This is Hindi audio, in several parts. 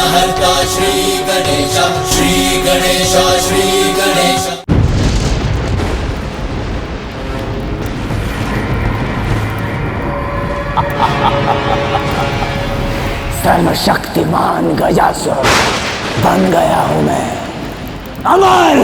विघ्नहर्ता श्री गणेश, श्री गणेश, श्री गणेश। सर्वशक्तिमान गजासुर बन गया हूं मैं, अमर।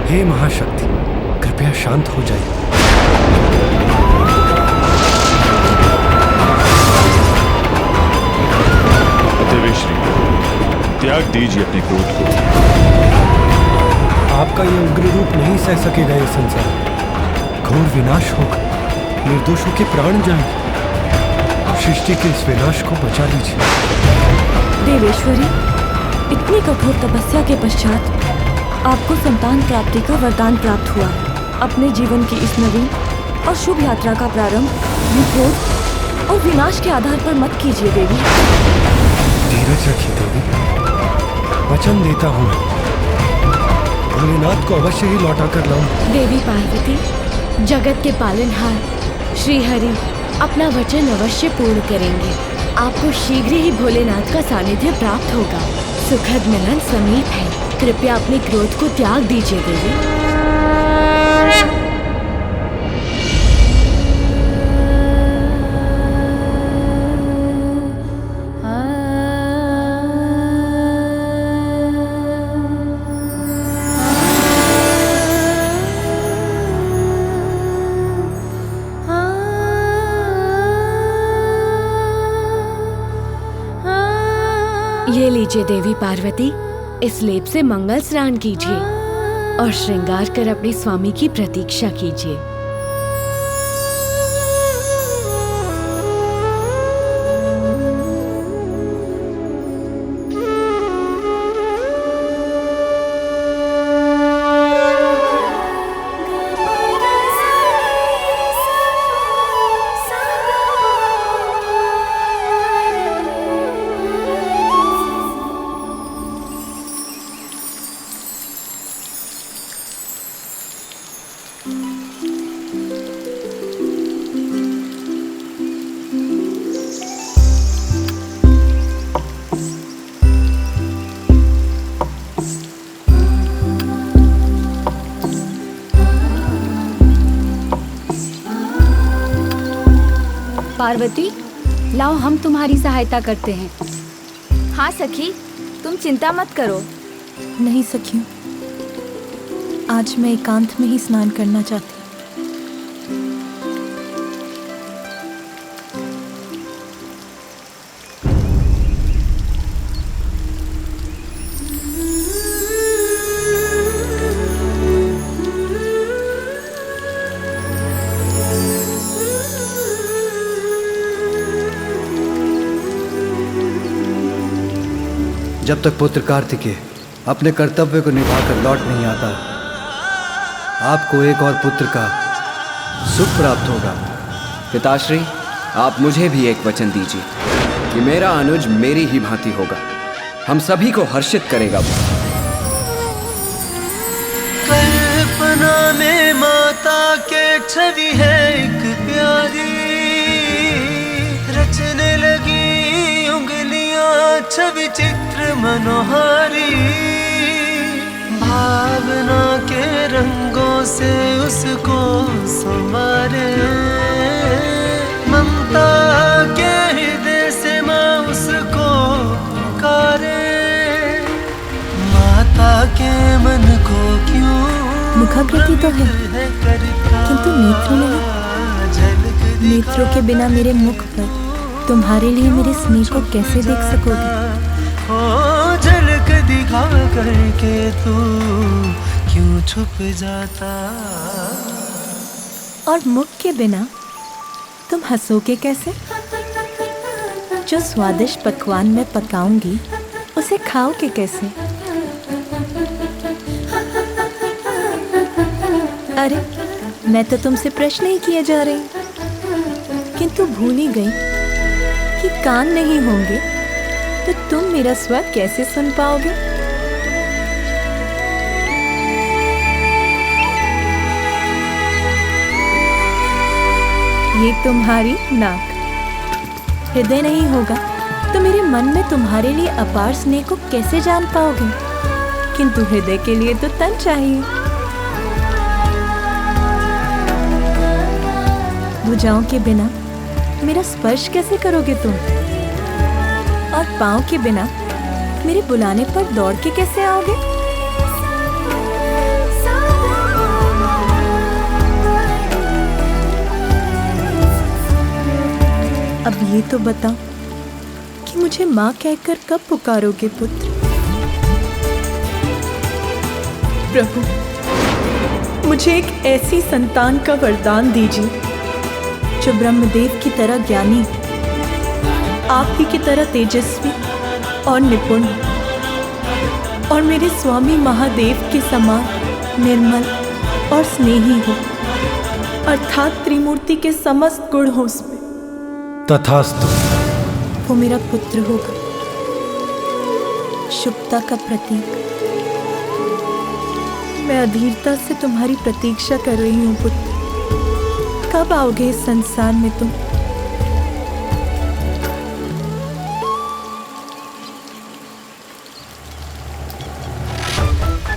हे महाशक्ति, कृपया शांत हो जाइए। देवेश्वरी, त्याग दीजिए अपने क्रोध को। आपका ये उग्र रूप नहीं सह सकेगा ये संसार। घोर विनाश होगा, निर्दोषों के प्राण जाएंगे। सृष्टि के इस विनाश को बचा लीजिए। देवेश्वरी, इतनी कठोर तपस्या के पश्चात आपको संतान प्राप्ति का वरदान प्राप्त हुआ। अपने जीवन की इस नवीन और शुभ यात्रा का प्रारंभ क्रोध और विनाश के आधार पर मत कीजिए देवी। धीरज रखिए देवी, वचन देता हूँ भोलेनाथ को अवश्य ही लौटा कर लाऊं। देवी पार्वती, जगत के पालनहार श्री हरि अपना वचन अवश्य पूर्ण करेंगे। आपको शीघ्र ही भोलेनाथ का सानिध्य प्राप्त होगा। सुखद मिलन समीप है। कृपया अपने क्रोध को त्याग दीजिए देवी। ये लीजिए देवी पार्वती, इस लेप से मंगल स्नान कीजिए और श्रृंगार कर अपने स्वामी की प्रतीक्षा कीजिए। पार्वती, लाओ हम तुम्हारी सहायता करते हैं। हाँ सखी, तुम चिंता मत करो। नहीं सखियों, आज मैं एकांत में ही स्नान करना चाहती हूँ। जब तक पुत्र कार्तिकेय अपने कर्तव्य को निभाकर लौट नहीं आता, आपको एक और पुत्र का सुख प्राप्त होगा। पिताश्री, आप मुझे भी एक वचन दीजिए कि मेरा अनुज मेरी ही भांति होगा, हम सभी को हर्षित करेगा। कल्पना में माता के छवि है एक प्यारी, रचने लगी उंगलियां छवि चित्र मनोहारी, भावना के रंगों से उसको संवारे, ममता के हृदय से माँ उसको पुकारे, माता के मन को क्यों मुखाकृति तो है किंतु नेत्र नहीं। नेत्रों के बिना मेरे मुख पर तुम्हारे लिए मेरे स्नेह को कैसे देख सकोगे? ओ झलक दिखा करके तू क्यों छुप जाता? और मुख के बिना तुम हंसोगे कैसे? जो स्वादिष्ट पकवान मैं पकाऊंगी उसे खाओगे कैसे? अरे मैं तो तुमसे प्रश्न ही किए जा रही, किंतु भूल ही गई कि कान नहीं होंगे तो तुम मेरा स्वर कैसे सुन पाओगे? ये तुम्हारी नाक, हृदय नहीं होगा तो मेरे मन में तुम्हारे लिए अपार स्नेह को कैसे जान पाओगे? किंतु हृदय के लिए तो तन चाहिए। भुजाओं के बिना मेरा स्पर्श कैसे करोगे तुम? और पाँव के बिना मेरे बुलाने पर दौड़ के कैसे आओगे? अब ये तो बताओ कि मुझे माँ कहकर कब पुकारोगे पुत्र? प्रभु, मुझे एक ऐसी संतान का वरदान दीजिए जो ब्रह्मदेव की तरह ज्ञानी, आप ही की तरह तेजस्वी और निपुण, और मेरे स्वामी महादेव के समान निर्मल और स्नेही हो, अर्थात त्रिमूर्ति के समस्त गुण हो उसमें। तथास्तु। वो मेरा पुत्र होगा, शुभता का प्रतीक। मैं अधीरता से तुम्हारी प्रतीक्षा कर रही हूँ पुत्र। कब आओगे इस संसार में तुम?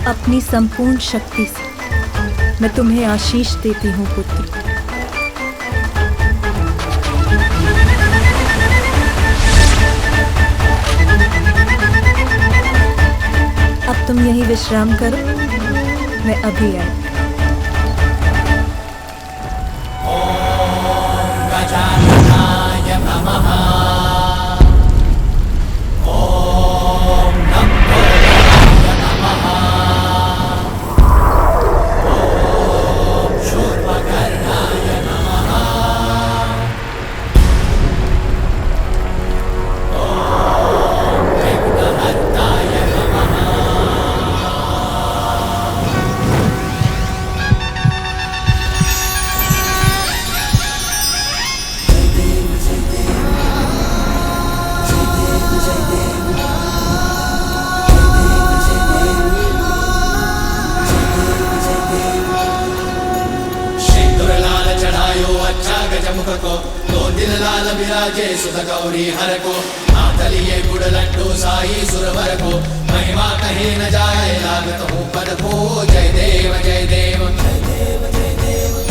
अपनी संपूर्ण शक्ति से मैं तुम्हें आशीष देती हूँ पुत्र। अब तुम यहीं विश्राम करो, मैं अभी आई। विराजे सुत गौरी हर को, मातलिए गुड़ लड्डू साई सुरवर को, महिमा कहीं न जाए लागत हूँ पद को। जय देव जय देव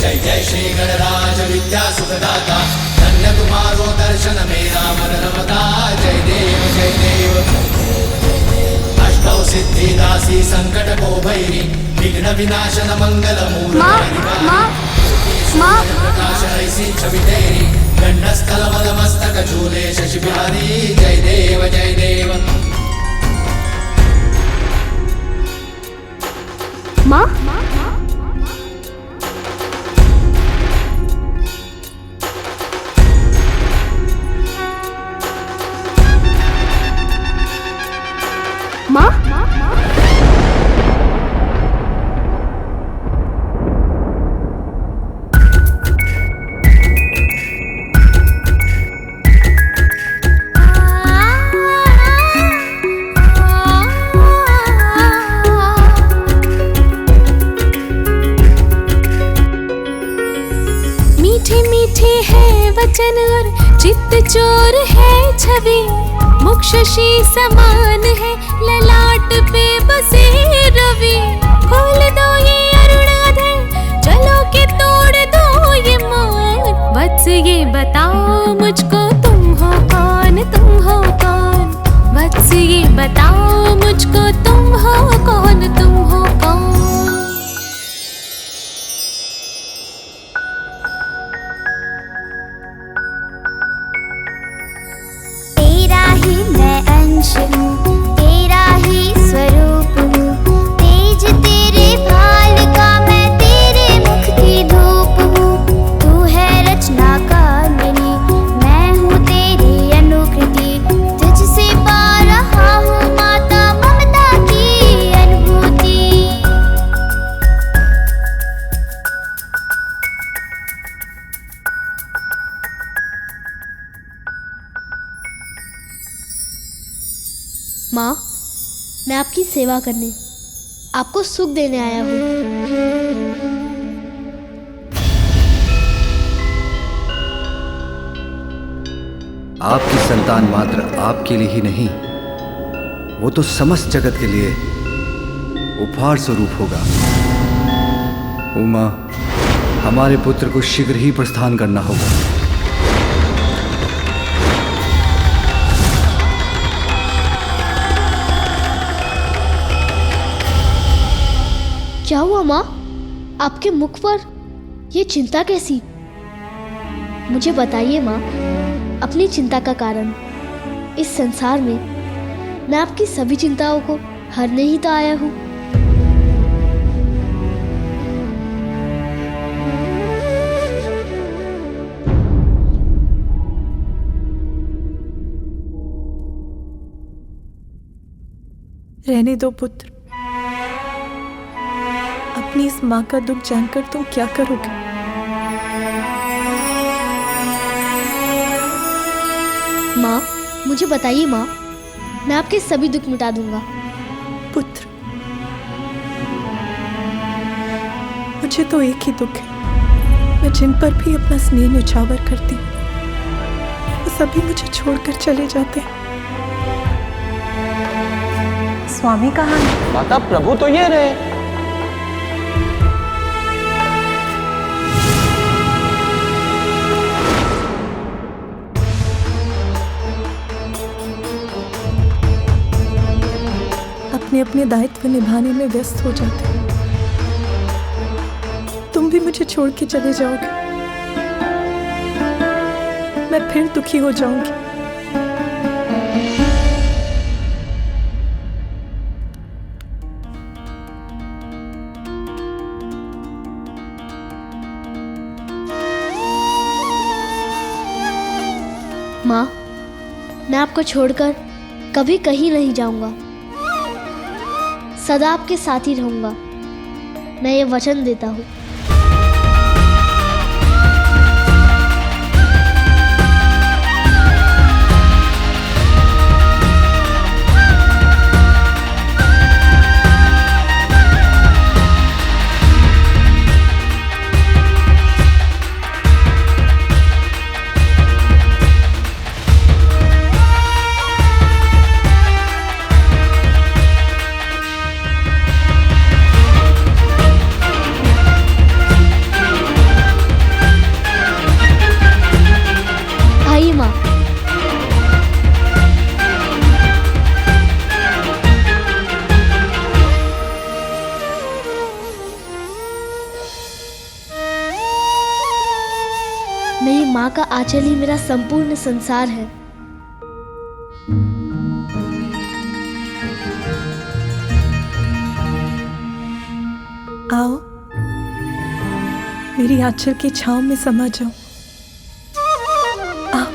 जय जय श्री गणराज विद्या सुखदाता, धन्य तुम्हारो दर्शन मेरा मन रमता। जय देव जय देव अष्टौ सिद्धि दासी संकट को भैरी, विघ्न विनाशन मंगल मूल प्रकाश ऐसी छवि तेरी, गंडस्थल मस्तक झूले शशि बिहारी। जय देव जय देव। माँ माँ वचन और चित्त चोर है छवि, मुख शशि समान है, ललाट पे बसे रवि। खोल दो ये अरुणाधर, चलो के तोड़ दो ये मान। वत्स ये बताओ मुझको तुम हो कौन, तुम हो कौन। वत्स ये बताओ मुझको तुम हो कौन, तुम हो कौन। तेरा ही मैं अंश हूँ, तेरा ही स्वरूप हूँ। तेज तेरे भाल का मैं तेरे मुख की धूप हूँ। तू है रचना कामिनी, मैं हूँ तेरी अनुकृति। तुझसे पा रहा हूँ माता ममता की अनुभूति। माँ, मैं आपकी सेवा करने, आपको सुख देने आया हूँ। आपकी संतान मात्र आपके लिए ही नहीं, वो तो समस्त जगत के लिए उपहार स्वरूप होगा। उमा, हमारे पुत्र को शीघ्र ही प्रस्थान करना होगा। क्या हुआ माँ? आपके मुख पर ये चिंता कैसी? मुझे बताइए माँ, अपनी चिंता का कारण। इस संसार में मैं आपकी सभी चिंताओं को हरने ही तो आया हूँ। रहने दो पुत्र, अपनी इस माँ का दुख जानकर तुम क्या करोगे? माँ, मुझे बताइए माँ, मैं आपके सभी दुख मिटा दूंगा। पुत्र, मुझे तो एक ही दुख है। मैं जिन पर भी अपना स्नेह न्यौछावर करती हूँ, वो सभी मुझे छोड़कर चले जाते हैं। स्वामी कहाँ है? माता, प्रभु तो ये रहे। अपने अपने दायित्व निभाने में व्यस्त हो जाते हैं। तुम भी मुझे छोड़ के चले जाओगे, मैं फिर दुखी हो जाऊंगी। माँ, मैं आपको छोड़कर कभी कहीं नहीं जाऊंगा, सदा आपके साथ ही रहूंगा। मैं ये वचन देता हूँ। मेरी माँ का आंचल ही मेरा संपूर्ण संसार है। आओ, मेरी आंचल की छांव में समा जाओ। आओ।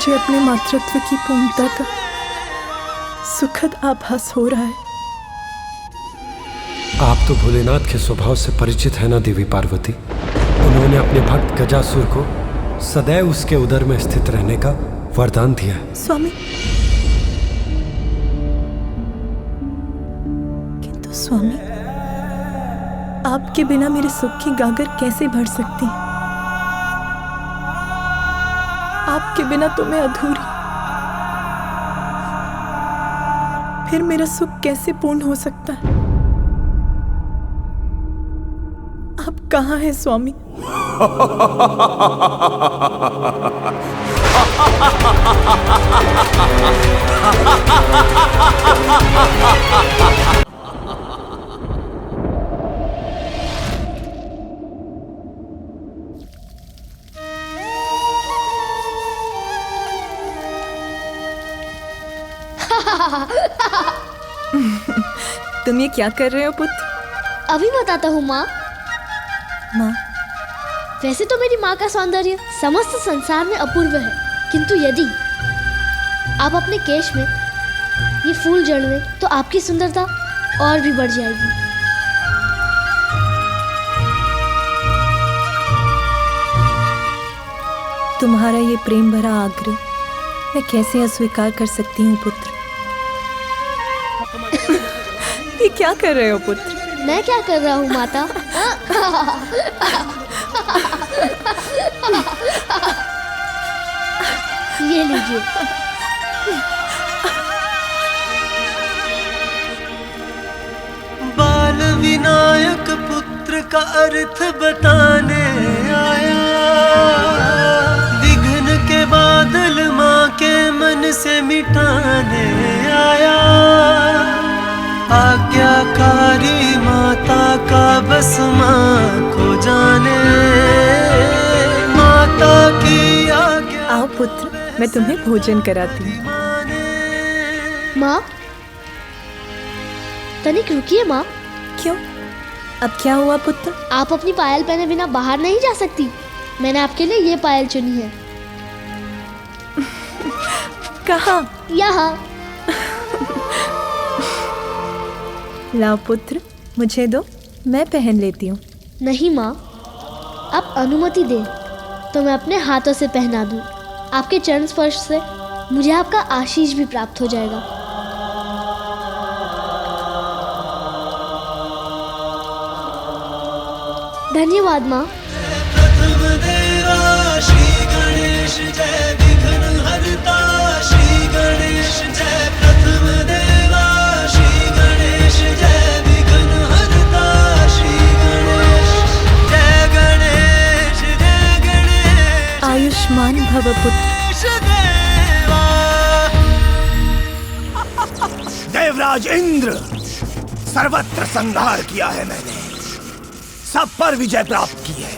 मुझे अपने मातृत्व की पूर्णता का सुखद आभास हो रहा है। आप तो भोलेनाथ के स्वभाव से परिचित है ना देवी पार्वती। उन्होंने अपने भक्त गजासुर को सदैव उसके उदर में स्थित रहने का वरदान दिया है। स्वामी, किंतु स्वामी, आपके बिना मेरे सुख की गागर कैसे भर सकती है? आपके बिना तो मैं अधूरी, फिर मेरा सुख कैसे पूर्ण हो सकता है? आप कहाँ हैं स्वामी? तुम ये क्या कर रहे हो पुत्र? अभी बताता हूँ माँ। माँ, वैसे तो मेरी माँ का सौंदर्य समस्त संसार में अपूर्व है, किंतु यदि आप अपने केश में ये फूल जड़ लें तो आपकी सुंदरता और भी बढ़ जाएगी। तुम्हारा ये प्रेम भरा आग्रह मैं कैसे अस्वीकार कर सकती हूँ पुत्र? ये क्या कर रहे हो पुत्र? मैं क्या कर रहा हूँ माता? ये लीजिए। बाल विनायक पुत्र का अर्थ बताने आया, विघ्न के बादल माँ के मन से मिटाने आया। आज्ञाकारी माता का बस माँ को जाने, माता की आज्ञा। आओ पुत्र, मैं तुम्हें भोजन कराती हूँ। माँ, तनिक रुकिए माँ। क्यों? अब क्या हुआ पुत्र? आप अपनी पायल पहने बिना बाहर नहीं जा सकती। मैंने आपके लिए ये पायल चुनी है। कहाँ? यहाँ। लाओ पुत्र, मुझे दो, मैं पहन लेती हूँ। नहीं माँ, आप अनुमति दें तो मैं अपने हाथों से पहना दूँ। आपके चरण स्पर्श से मुझे आपका आशीष भी प्राप्त हो जाएगा। धन्यवाद माँ। प्रथम देवा श्री गणेश जय, विघ्न हरता श्री गणेश जय। प्रथम देवा श्री गणेश जय, विघ्न हरता श्री गणेश। जय गणेश जय गणेश। आयुष्मान भव पुत्र। देवराज इंद्र, सर्वत्र संहार किया है मैंने, सब पर विजय प्राप्त की है,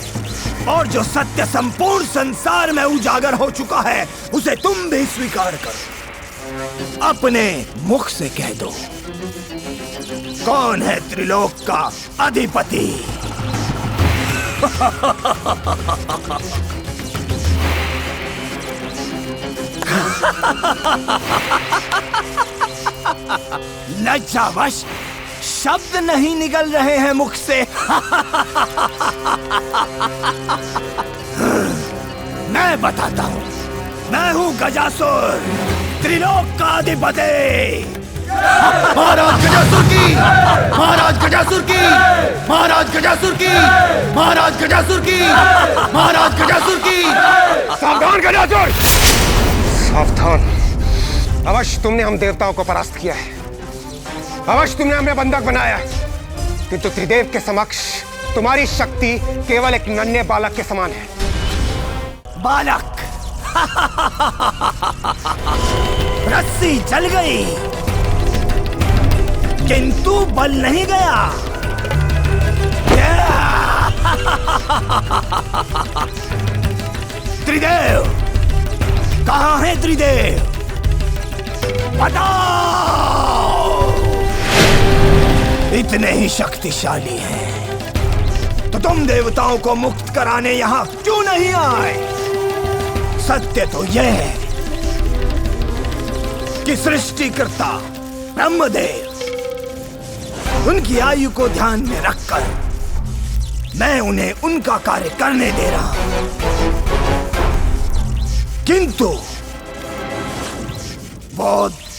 और जो सत्य संपूर्ण संसार में उजागर हो चुका है उसे तुम भी स्वीकार करो। अपने मुख से कह दो, कौन है त्रिलोक का अधिपति? लज्जावश शब्द नहीं निकल रहे हैं मुख से। मैं बताता हूँ, मैं हूँ गजासुर, त्रिलोक का अधिपति। महाराज गजासुर की, महाराज गजासुर की, महाराज गजासुर की, महाराज गजासुर की, महाराज गजासुर की। सावधान गजासुर, सावधान। अवश्य तुमने हम देवताओं को परास्त किया है, अवश्य तुमने हमें बंधक बनाया है, किंतु त्रिदेव के समक्ष तुम्हारी शक्ति केवल एक नन्हे बालक के समान है। बालक? रस्सी जल गई किंतु बल नहीं गया। त्रिदेव कहाँ है? त्रिदेव बताओ। इतने ही शक्तिशाली हैं तो तुम देवताओं को मुक्त कराने यहाँ क्यों नहीं आए? सत्य तो यह है कि सृष्टिकर्ता ब्रह्मदेव उनकी आयु को ध्यान में रखकर मैं उन्हें उनका कार्य करने दे रहा हूं। किंतु वो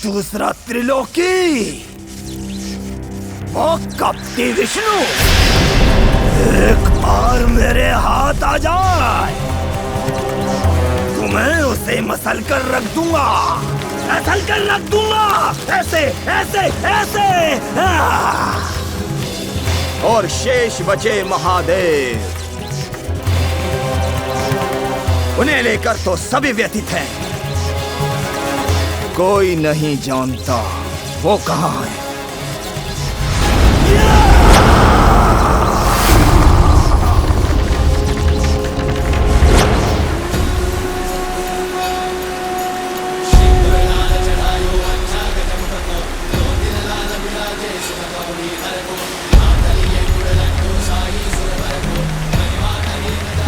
दूसरा त्रिलोकी, वो कपटी विष्णु एक बार मेरे हाथ आ जाए तो मैं उसे मसल कर रख दूंगा, मसल कर रख दूंगा, ऐसे ऐसे ऐसे। और शेष बचे महादेव, उन्हें लेकर तो सभी व्यथित हैं। कोई नहीं जानता वो कहां है।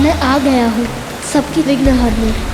मैं आ गया हूँ सबकी विघ्न हरने।